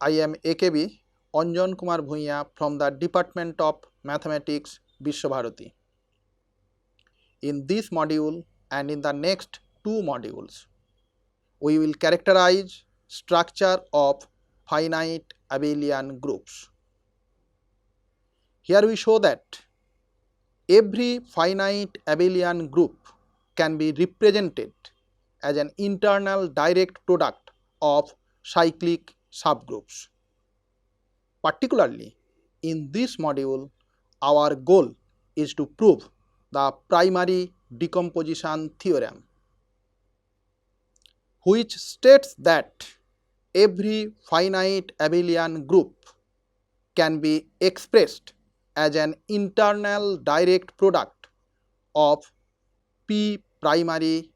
I am AKB Anjan Kumar Bhuiya from the Department of Mathematics, Vishwabharati. In this module and in the next two modules, we will characterize structure of finite abelian groups. Here we show that every finite abelian group can be represented as an internal direct product of cyclic subgroups. Particularly, in this module, our goal is to prove the primary decomposition theorem, which states that every finite abelian group can be expressed as an internal direct product of p primary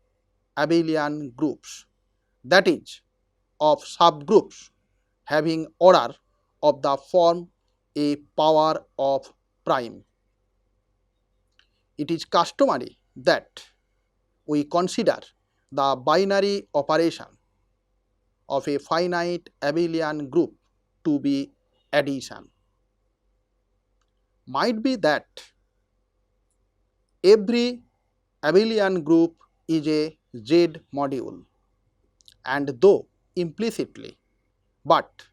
abelian groups, that is, of subgroups having order of the form a power of prime. It is customary that we consider the binary operation of a finite abelian group to be addition. Might be that every abelian group is a Z module, and though implicitly, but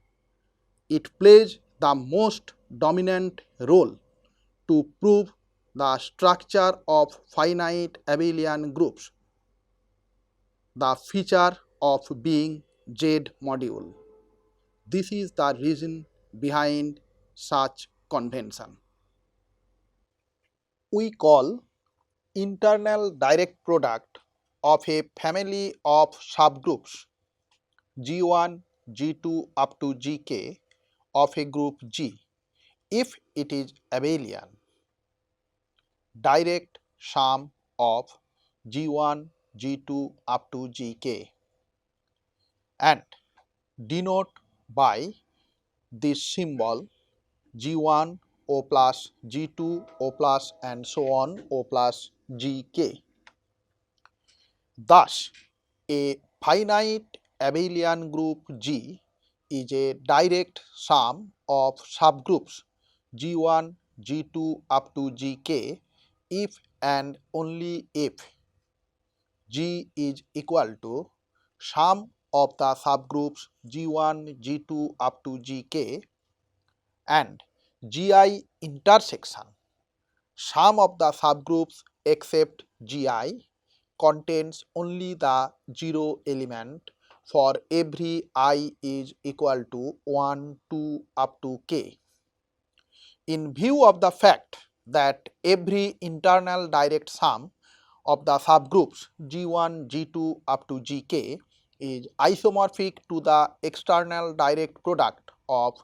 it plays the most dominant role to prove the structure of finite abelian groups, the feature of being Z module. This is the reason behind such convention. We call internal direct product of a family of subgroups G1, G2 up to Gk of a group G, if it is abelian, direct sum of G1, G2 up to Gk, and denote by this symbol G1 O plus G2 O plus and so on O plus Gk. Thus, a finite abelian group G is a direct sum of subgroups G1, G2 up to Gk if and only if G is equal to sum of the subgroups G1, G2 up to Gk and Gi intersection sum of the subgroups except Gi contains only the 0 element for every I is equal to 1, 2 up to k. In view of the fact that every internal direct sum of the subgroups G1, G2 up to Gk is isomorphic to the external direct product of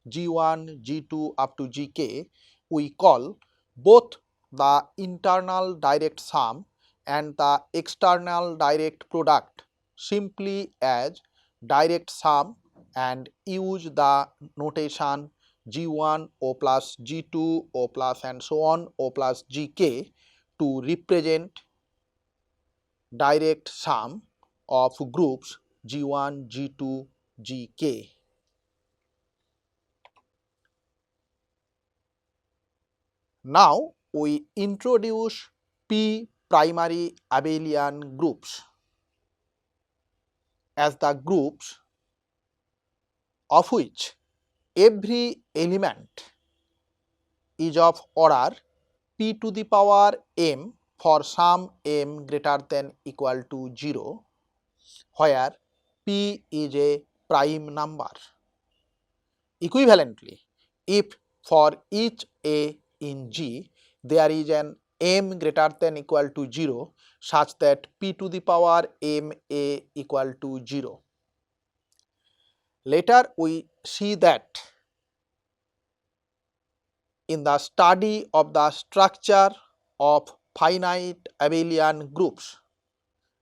G1, G2 up to Gk, we call both the internal direct sum and the external direct product simply as direct sum and use the notation G1 O plus G2 O plus and so on O plus Gk to represent direct sum of groups G1, G2, Gk. Now we introduce p primary abelian groups as the groups of which every element is of order p to the power m for some m greater than equal to 0, where p is a prime number. Equivalently, if for each a in G there is an m greater than equal to 0 such that p to the power m a equal to 0. Later we see that in the study of the structure of finite abelian groups,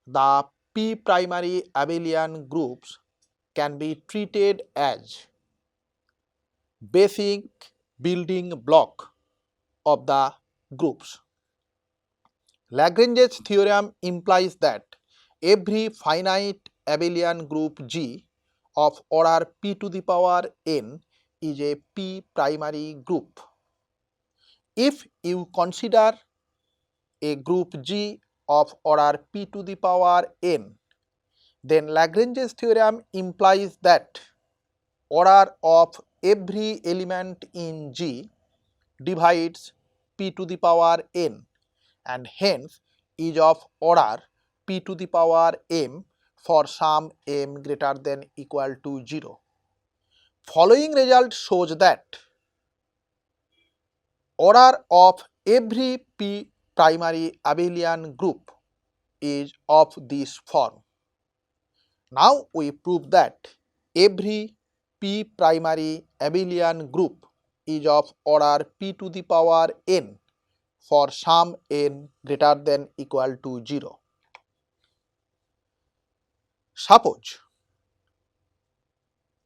the p primary abelian groups can be treated as basic building block of the groups. Lagrange's theorem implies that every finite abelian group G of order p to the power n is a p primary group. If you consider a group G of order p to the power n, then Lagrange's theorem implies that order of every element in G divides p to the power n and hence is of order p to the power m for some m greater than equal to 0. Following result shows that order of every p primary abelian group is of this form. Now we prove that every p primary abelian group is of order p to the power n for some n greater than equal to 0. Suppose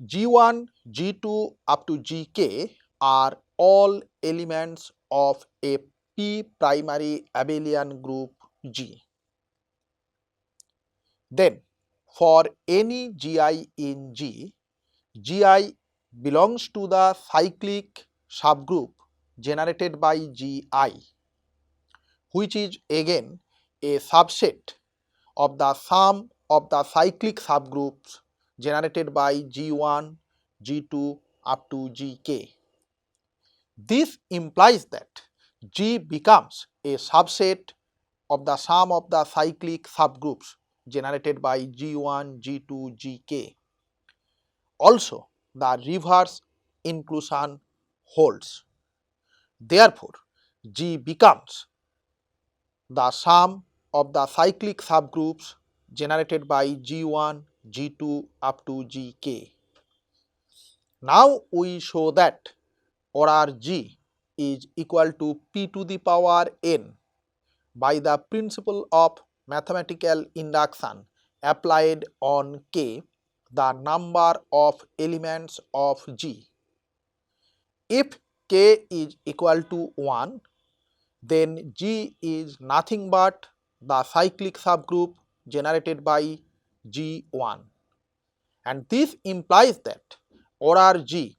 G1, G2 up to Gk are all elements of a p primary abelian group G. Then for any Gi in G, Gi belongs to the cyclic subgroup generated by Gi, which is again a subset of the sum of the cyclic subgroups generated by G1, G2 up to Gk. This implies that G becomes a subset of the sum of the cyclic subgroups generated by G1, G2, Gk. Also, the reverse inclusion holds. Therefore, G becomes the sum of the cyclic subgroups generated by G1, G2 up to Gk. Now we show that order G is equal to p to the power n by the principle of mathematical induction applied on K, the number of elements of G. If K is equal to 1, then G is nothing but the cyclic subgroup generated by G1, and this implies that order G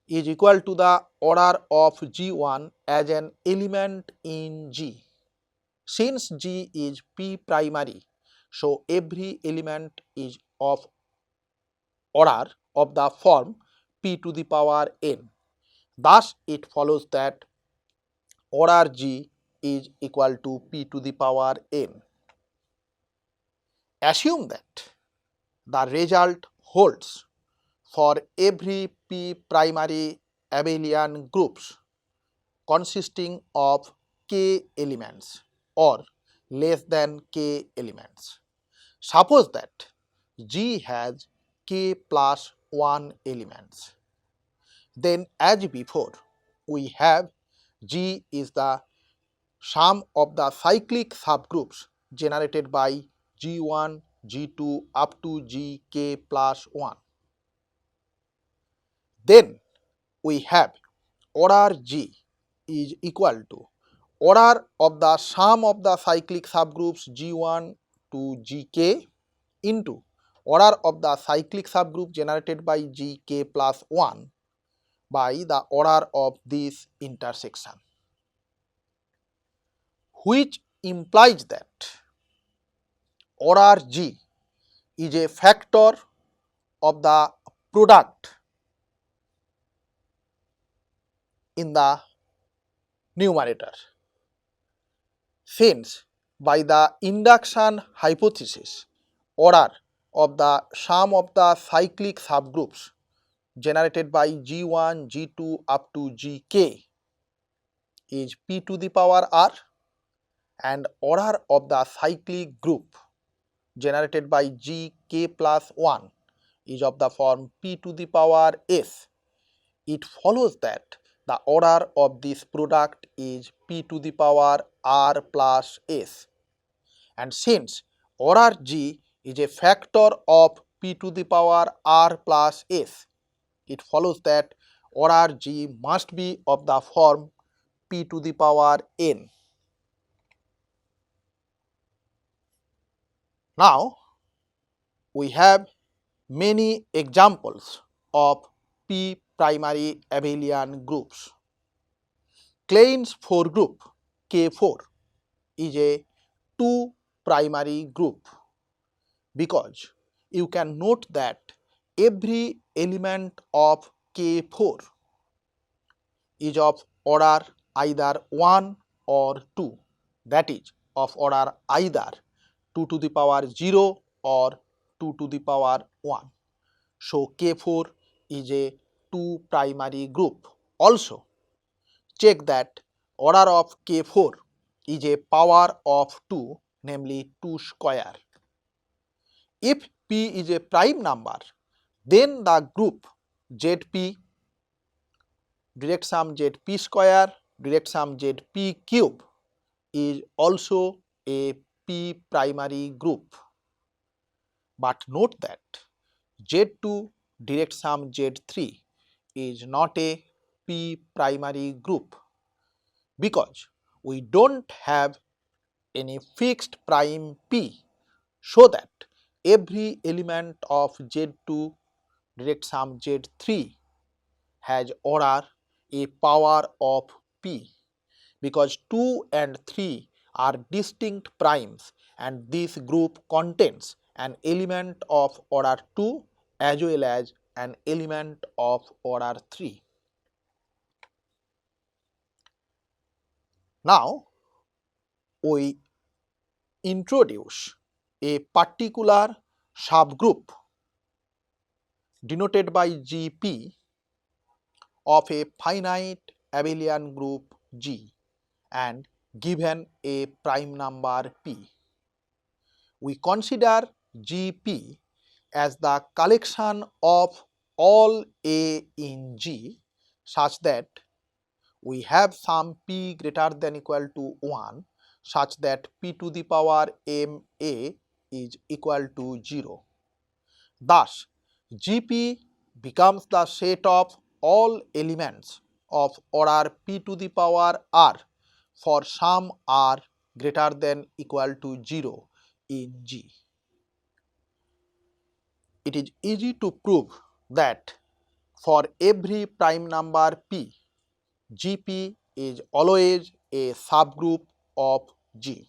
is equal to the order of G1 as an element in G. Since G is p primary, so every element is of order of the form p to the power n. Thus, it follows that order G is equal to p to the power n. Assume that the result holds for every p primary abelian groups consisting of k elements or less than k elements. Suppose that G has k plus 1 elements. Then as before, we have G is the sum of the cyclic subgroups generated by G1, G2 up to Gk plus 1. Then we have order G is equal to order of the sum of the cyclic subgroups G1 to Gk into order of the cyclic subgroup generated by Gk plus 1 by the order of this intersection, which implies that order G is a factor of the product in the numerator. Since by the induction hypothesis, order of the sum of the cyclic subgroups generated by G1, G2 up to Gk is p to the power r, and order of the cyclic group generated by Gk plus 1 is of the form p to the power s. It follows that the order of this product is p to the power r plus s, and since order G is a factor of p to the power r plus s, it follows that order G must be of the form p to the power n. Now we have many examples of p primary abelian groups. Klein's 4 group K4 is a 2 primary group because you can note that every element of K4 is of order either 1 or 2, that is of order either 2 to the power 0 or 2 to the power 1. So K4 is a 2 primary group. Also check that order of K4 is a power of 2, namely 2 square. If P is a prime number, then the group ZP, direct sum ZP square, direct sum ZP cube is also a P primary group. But note that Z2 direct sum Z3 is not a P primary group because we don't have any fixed prime P, so that every element of Z2 direct sum Z3 has order a power of P, because 2 and 3 are distinct primes and this group contains an element of order 2 as well as an element of order 3. Now we introduce a particular subgroup denoted by GP of a finite abelian group G and given a prime number P. We consider GP as the collection of all A in G such that we have some P greater than equal to 1 such that P to the power MA is equal to 0. Thus, GP becomes the set of all elements of order P to the power R for some R greater than equal to 0 in G. It is easy to prove that for every prime number P, GP is always a subgroup of G.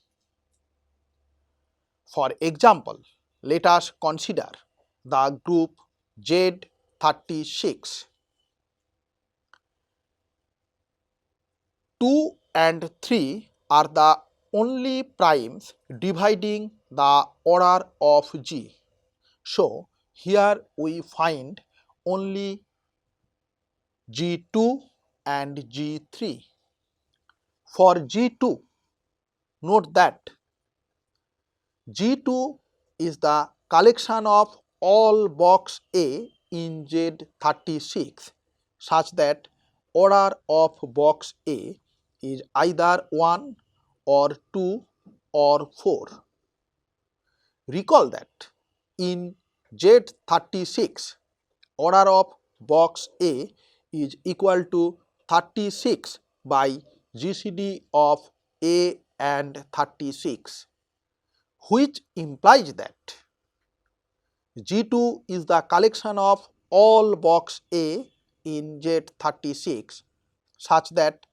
For example, let us consider the group Z36. 2 and 3 are the only primes dividing the order of G. So here we find only G2 and G3. For G2, note that G2 is the collection of all box A in Z36 such that order of box A is either 1 or 2 or 4. Recall that in Z36, order of box A is equal to 36 by GCD of A and 36, which implies that G2 is the collection of all box A in Z36 such that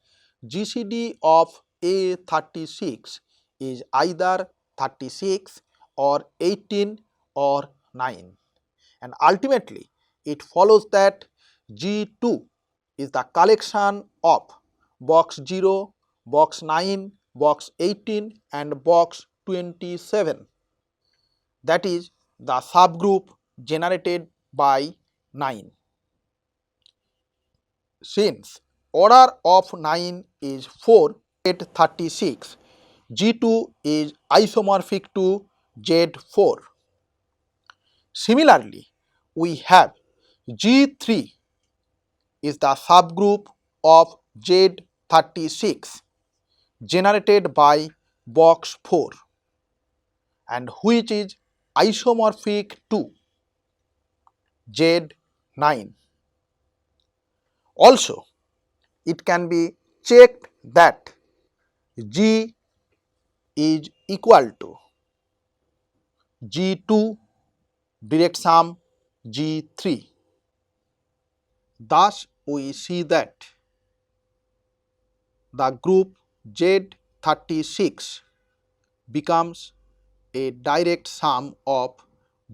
GCD of A36 is either 36 or 18 or 9, and ultimately it follows that G2 is the collection of box 0, box 9, box 18 and box 27, that is the subgroup generated by 9. Since order of 9 is 4 Z36, G2 is isomorphic to Z4. Similarly, we have G3 is the subgroup of Z36 generated by box 4 and which is isomorphic to Z9. Also, it can be checked that G is equal to G2 direct sum G3. Thus, we see that the group Z36 becomes a direct sum of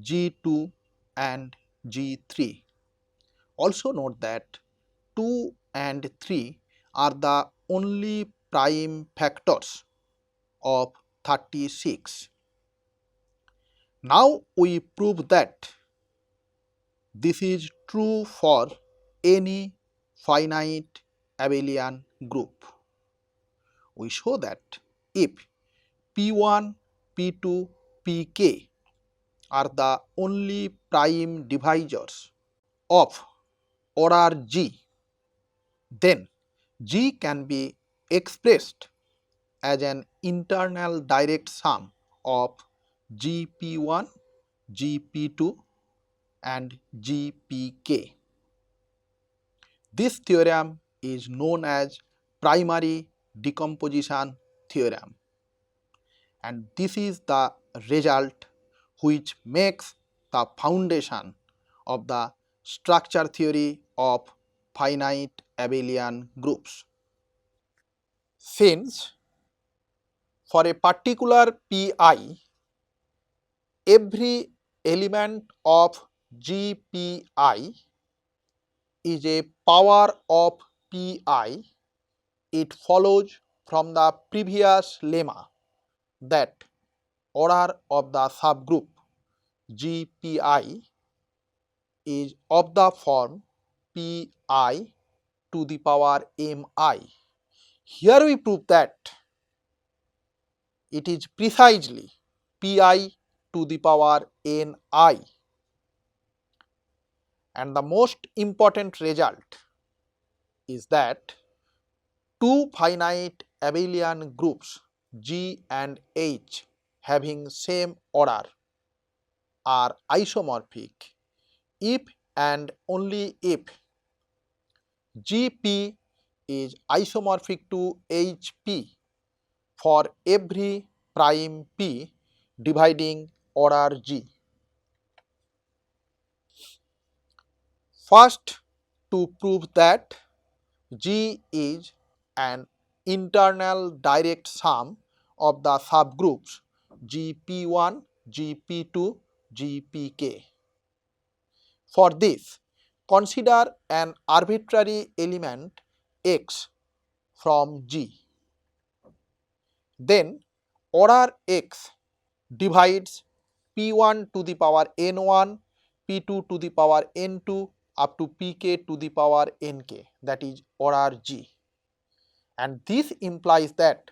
G2 and G3. Also note that 2 and 3 are the only prime factors of 36. Now we prove that this is true for any finite abelian group. We show that if P1, P2, Pk are the only prime divisors of order G, then G can be expressed as an internal direct sum of Gp1, Gp2 and Gpk. This theorem is known as primary decomposition theorem, and this is the result which makes the foundation of the structure theory of finite abelian groups. Since for a particular Pi, every element of Gpi is a power of Pi, it follows from the previous lemma that order of the subgroup Gpi is of the form Pi to the power mi. Here we prove that it is precisely Pi to the power ni, and the most important result is that two finite abelian groups G and H having same order are isomorphic if and only if Gp is isomorphic to Hp for every prime p dividing order G. First, to prove that G is an internal direct sum of the subgroups Gp1, Gp2, Gpk. For this, consider an arbitrary element x from G. Then order x divides P1 to the power n1, P2 to the power n2 up to Pk to the power nk, that is order G. And this implies that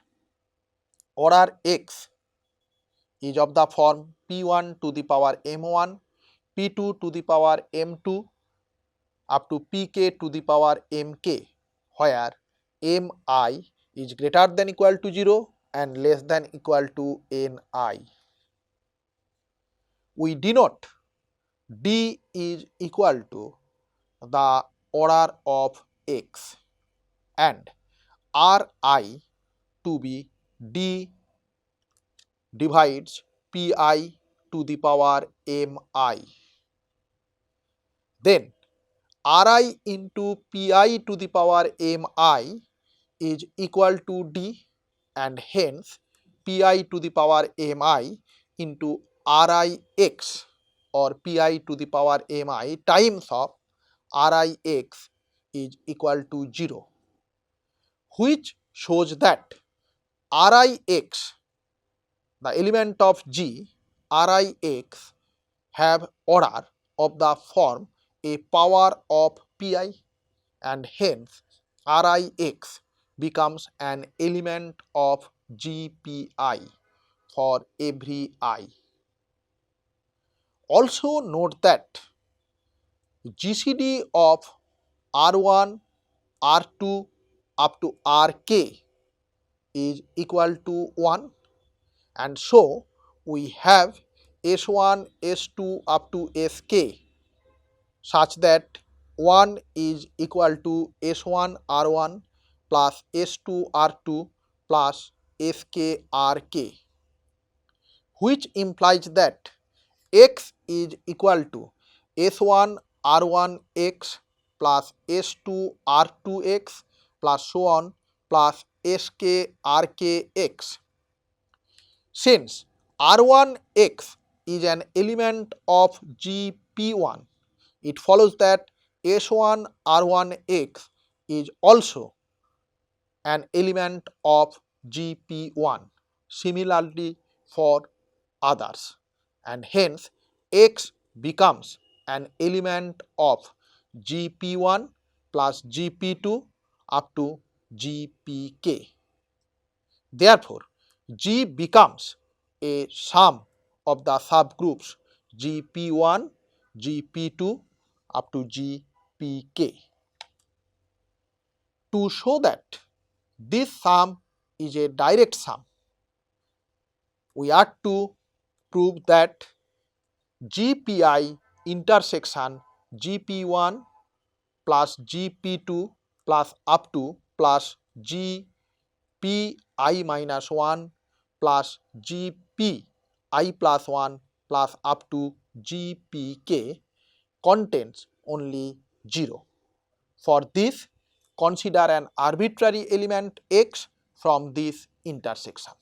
order x is of the form P1 to the power m1, P2 to the power m2 up to Pk to the power mk, where mi is greater than equal to 0 and less than equal to ni. We denote d is equal to the order of x and ri to be d divides pi to the power mi. Then ri into pi to the power mi is equal to d, and hence pi to the power mi into rix or pi to the power mi times of rix is equal to 0, which shows that rix, the element of G, rix have order of the form a power of pi, and hence rix becomes an element of Gpi for every I. Also note that GCD of R1, R2 up to Rk is equal to 1, and so we have S1, S2 up to Sk such that 1 is equal to S1 R1 plus S2 R2 plus Sk Rk, which implies that x is equal to S1 R1x plus S2 R2x plus so on plus Sk Rkx. Since R1x is an element of GP1, it follows that S1 R1x is also an element of GP1. Similarly for others, and hence X becomes an element of GP1 plus GP2 up to GPK. Therefore, G becomes a sum of the subgroups GP1, GP2 up to GPK. To show that this sum is a direct sum, we are to prove that GPI intersection GP1 plus GP2 plus up to plus GPI minus 1 plus GPI plus 1 plus up to GPK contains only 0. For this, consider an arbitrary element x from this intersection.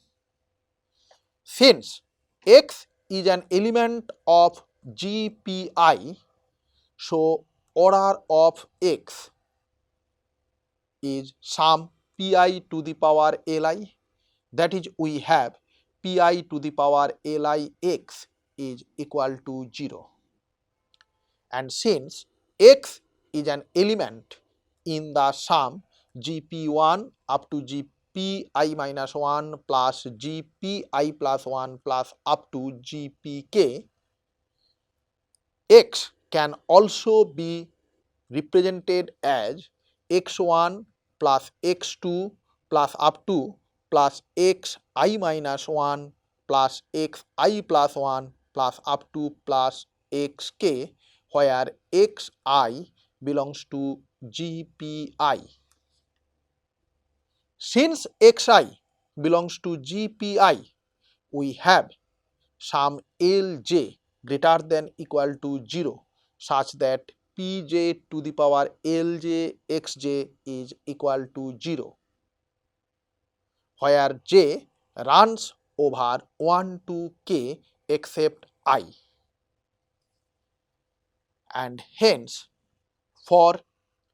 Since x is an element of GPI, so order of x is sum pi to the power li, that is we have pi to the power li x is equal to 0. And since x is an element in the sum GP1 up to GPI minus 1 plus GPI plus 1 plus up to GPK, x can also be represented as x1 plus x2 plus up to plus xi minus 1 plus xi plus 1 plus up to plus xk, where xi belongs to GPI. Since xi belongs to GPI, we have sum Lj greater than equal to 0 such that Pj to the power Lj xj is equal to 0, where j runs over 1 to k except I, and hence for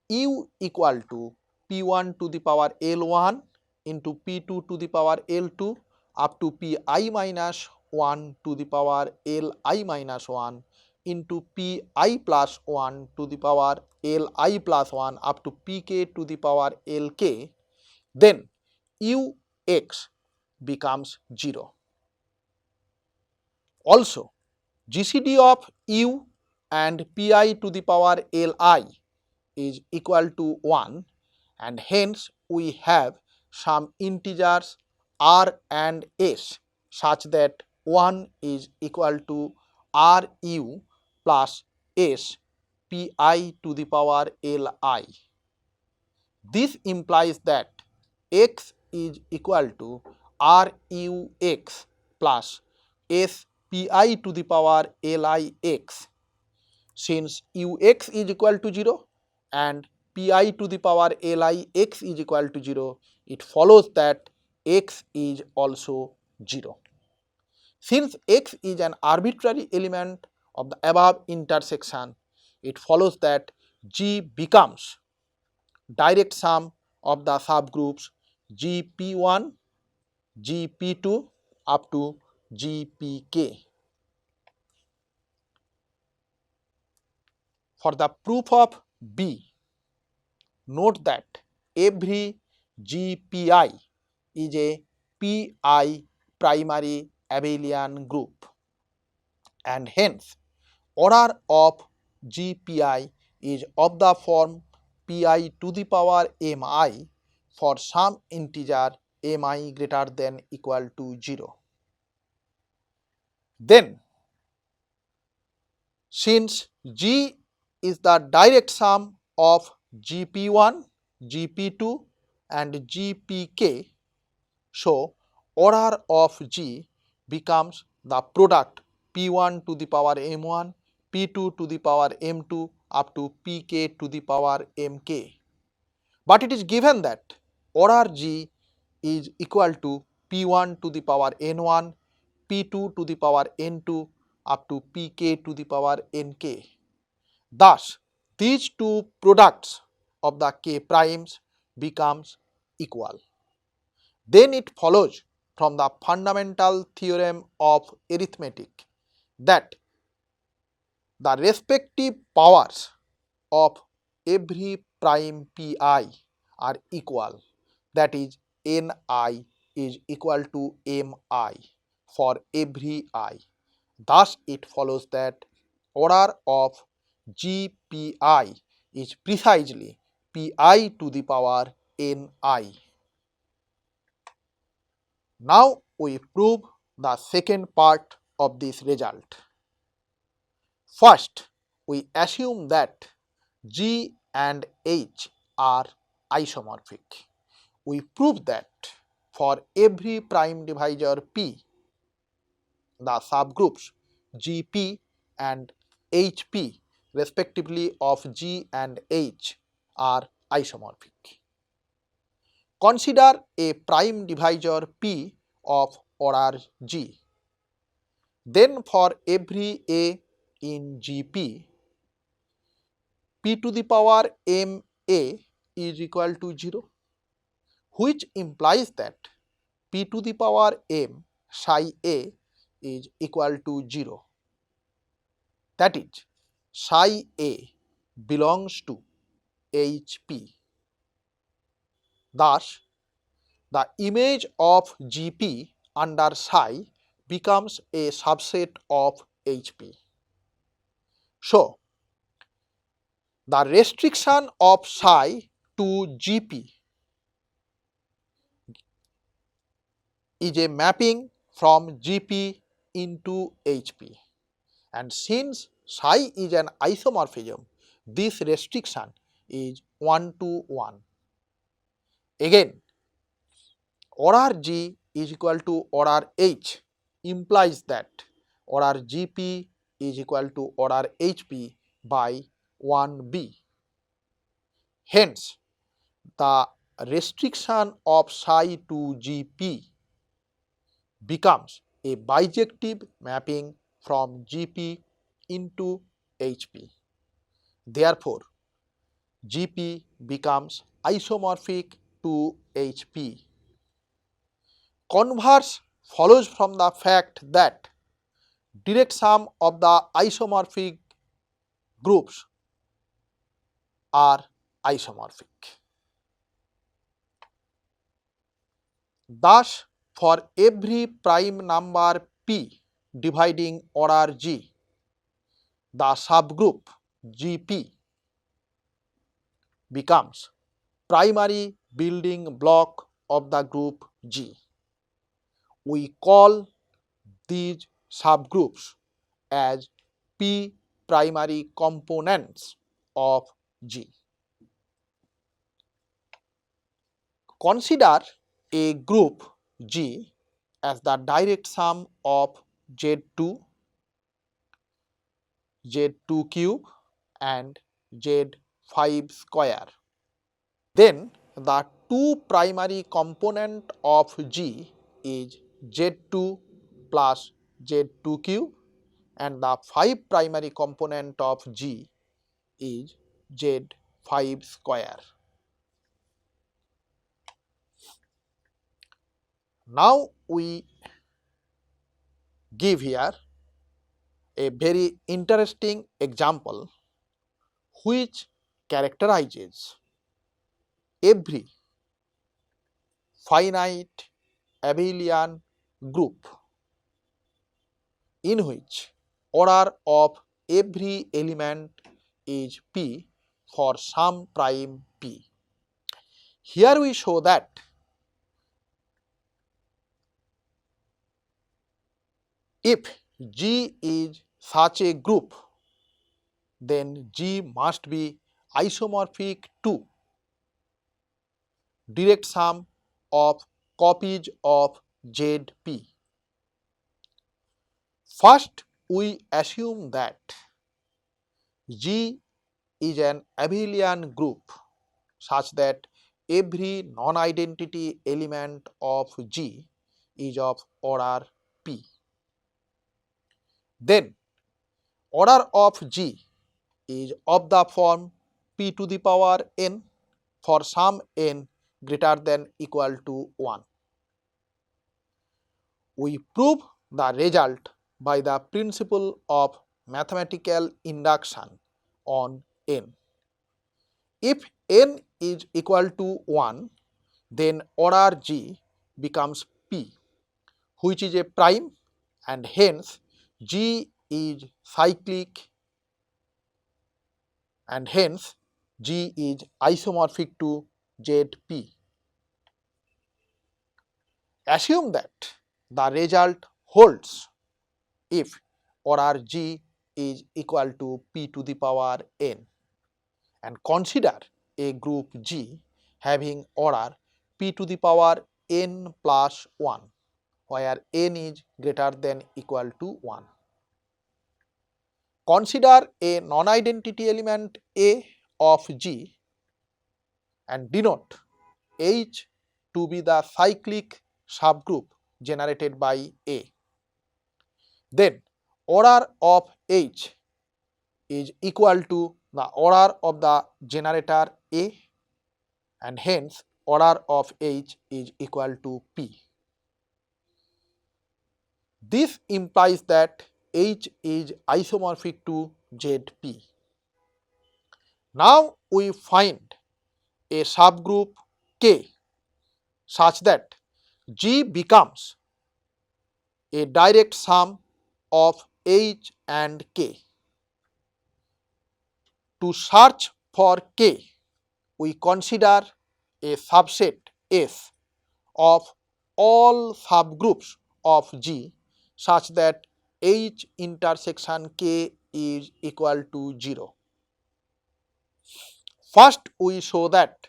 u equal to P1 to the power L1 into P2 to the power L2 up to Pi minus 1 to the power Li minus 1 into Pi plus 1 to the power Li plus 1 up to Pk to the power Lk, then Ux becomes 0. Also, GCD of U and Pi to the power Li is equal to 1, and hence we have some integers r and s such that 1 is equal to Ru plus s Pi to the power Li. This implies that x is equal to Rux plus s Pi to the power Lix. Since Ux is equal to 0 and Pi to the power Lix is equal to 0, it follows that x is also 0. Since x is an arbitrary element of the above intersection, it follows that G becomes direct sum of the subgroups GP1, GP2 up to GPK. For the proof of B, note that every GPI is a Pi primary abelian group, and hence order of GPI is of the form Pi to the power mi for some integer mi greater than equal to 0. Then, since G is the direct sum of GP1, GP2 and GPK, so order of G becomes the product P1 to the power m1, P2 to the power M2 up to Pk to the power Mk. But it is given that order G is equal to P1 to the power N1, P2 to the power N2 up to Pk to the power Nk. Thus, these two products of the K primes becomes equal. Then it follows from the fundamental theorem of arithmetic that the respective powers of every prime pi are equal, that is ni is equal to mi for every I. Thus, it follows that order of GPI is precisely pi to the power ni. Now, we prove the second part of this result. First, we assume that G and H are isomorphic. We prove that for every prime divisor P, the subgroups GP and HP respectively of G and H are isomorphic. Consider a prime divisor P of order G. Then for every A in GP, P to the power Ma is equal to 0, which implies that P to the power m psi A is equal to 0. That is, psi A belongs to HP. Thus, the image of GP under psi becomes a subset of HP. So, the restriction of psi to GP is a mapping from GP into HP, and since psi is an isomorphism, this restriction is 1 to 1. Again, order G is equal to order H implies that order GP is equal to order HP by 1b. Hence, the restriction of psi to GP becomes a bijective mapping from GP into HP. Therefore, GP becomes isomorphic to HP. Converse follows from the fact that direct sum of the isomorphic groups are isomorphic. Thus, for every prime number P dividing order G, the subgroup GP becomes primary building block of the group G. We call these subgroups as P primary components of G. Consider a group G as the direct sum of Z2, Z2 cube and Z5 square. Then the two primary component of G is Z2 plus Z2 cube and the 5 primary component of G is Z5 square. Now we give here a very interesting example which characterizes every finite abelian group in which order of every element is P for some prime P. Here we show that if G is such a group, then G must be isomorphic to direct sum of copies of ZP. First, we assume that G is an abelian group such that every non-identity element of G is of order P. Then order of G is of the form P to the power n for some n greater than equal to 1. We prove the result by the principle of mathematical induction on n. If n is equal to 1, then order G becomes P, which is a prime, and hence G is cyclic, and hence G is isomorphic to Zp. Assume that the result holds if order G is equal to P to the power n, and consider a group G having order P to the power n plus 1, where n is greater than equal to 1. Consider a non-identity element A of G and denote H to be the cyclic subgroup generated by A. Then order of H is equal to the order of the generator A, and hence order of H is equal to P. This implies that H is isomorphic to Zp. Now we find a subgroup K such that G becomes a direct sum of H and K. To search for K, we consider a subset S of all subgroups of G such that H intersection K is equal to 0. First, we show that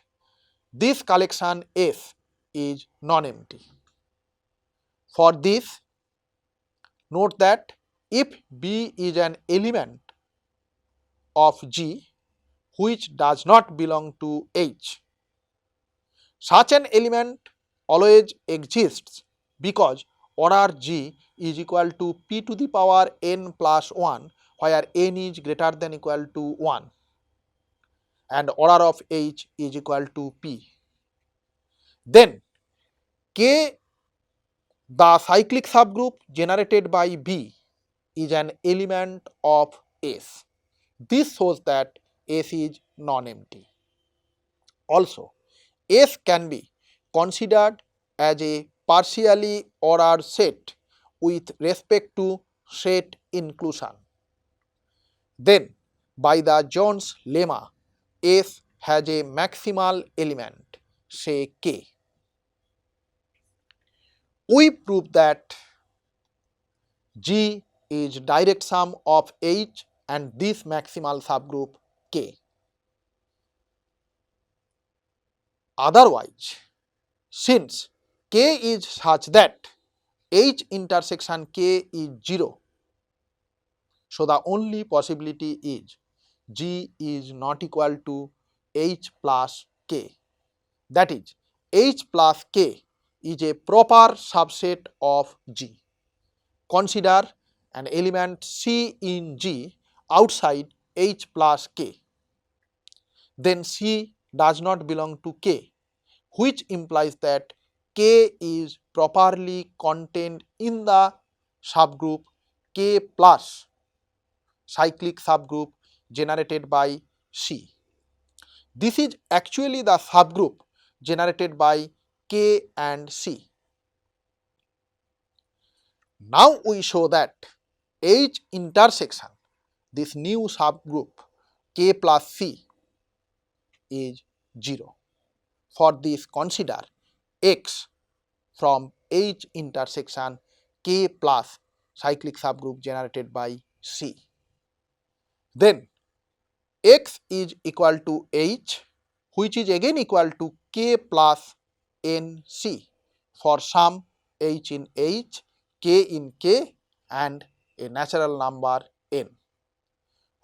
this collection S is non-empty. For this, note that if B is an element of G which does not belong to H, such an element always exists because order G is equal to P to the power n plus 1, where n is greater than equal to 1, and order of H is equal to P. Then K, the cyclic subgroup generated by B, is an element of S. This shows that S is non-empty. Also, S can be considered as a partially ordered set with respect to set inclusion. Then, by the Jones lemma, S has a maximal element, say K. We prove that G is direct sum of H and this maximal subgroup K. Otherwise, since K is such that H intersection K is 0, so the only possibility is G is not equal to H plus K. That is, H plus K is a proper subset of G. Consider an element C in G outside H plus K. Then C does not belong to K, which implies that K is properly contained in the subgroup K plus cyclic subgroup generated by C. This is actually the subgroup generated by K and C. Now we show that H intersection, this new subgroup K plus C, is 0. For this, consider X from H intersection K plus cyclic subgroup generated by C. Then X is equal to H, which is again equal to K plus NC for some H in H, K in K, and a natural number n.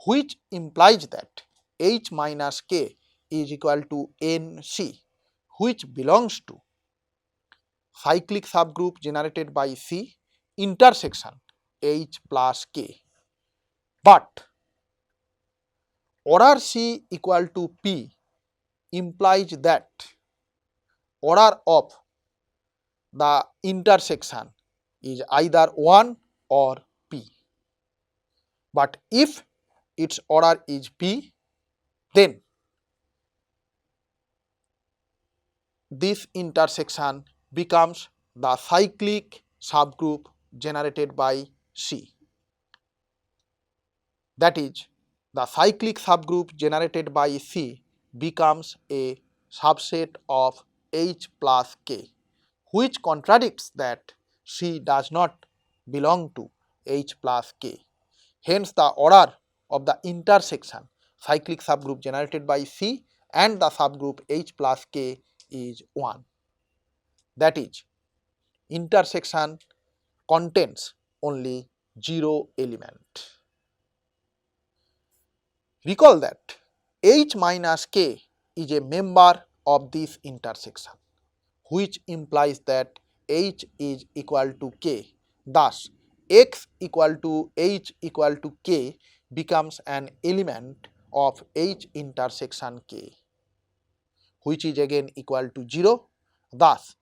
which implies that H minus K is equal to NC, which belongs to cyclic subgroup generated by C intersection H plus K. But order C equal to P implies that order of the intersection is either 1 or P. But if its order is P, then this intersection becomes the cyclic subgroup generated by C. That is, the cyclic subgroup generated by C becomes a subset of H plus K, which contradicts that C does not belong to H plus K. Hence, the order of the intersection cyclic subgroup generated by C and the subgroup H plus K is 1. That is, intersection contains only 0 element. Recall that H minus K is a member of this intersection, which implies that H is equal to K. Thus, X equal to H equal to K becomes an element of H intersection K, which is again equal to 0. Thus,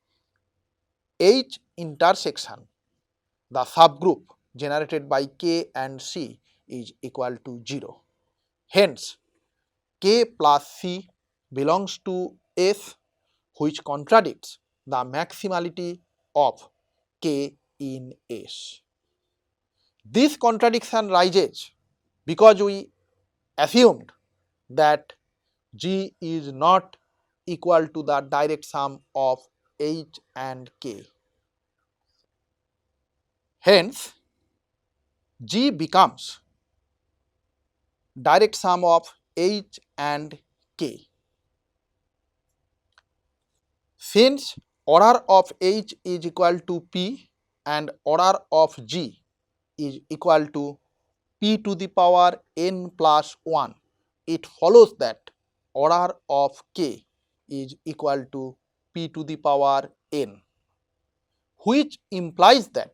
H intersection, the subgroup generated by K and C, is equal to 0. Hence, K plus C belongs to S, which contradicts the maximality of K in S. This contradiction rises because we assumed that G is not equal to the direct sum of H and K. Hence, G becomes direct sum of H and K. Since order of H is equal to P and order of G is equal to P to the power n plus 1, it follows that order of K is equal to P to the power n, which implies that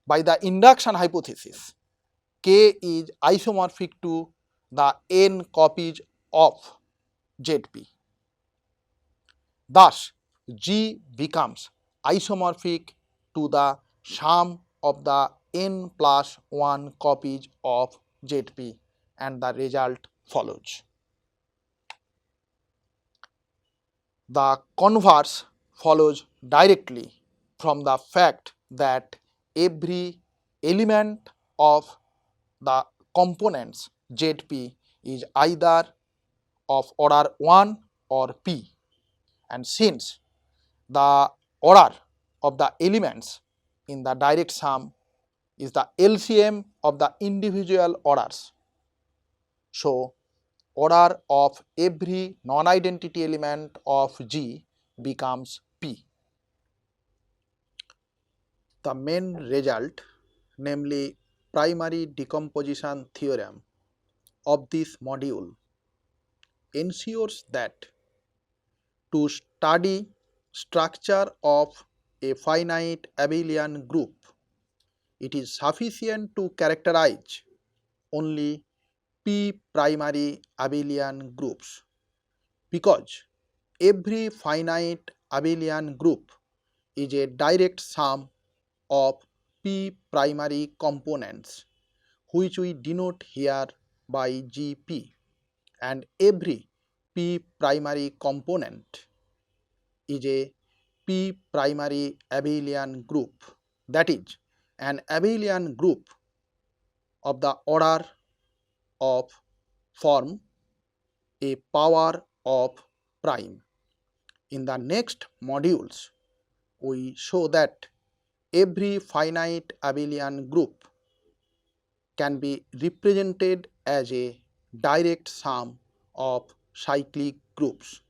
by the induction hypothesis, K is isomorphic to the n copies of Zp. Thus, G becomes isomorphic to the sum of the n plus 1 copies of Zp, and the result follows. The converse follows directly from the fact that every element of the components Zp is either of order 1 or P, and since the order of the elements in the direct sum is the LCM of the individual orders, so order of every non-identity element of G becomes P. The main result, namely primary decomposition theorem of this module, ensures that to study structure of a finite abelian group, it is sufficient to characterize only P primary abelian groups, because every finite abelian group is a direct sum of P primary components, which we denote here by Gp, and every P primary component is a P primary abelian group, that is, an abelian group of the order of form a power of prime. In the next modules, we show that every finite abelian group can be represented as a direct sum of cyclic groups.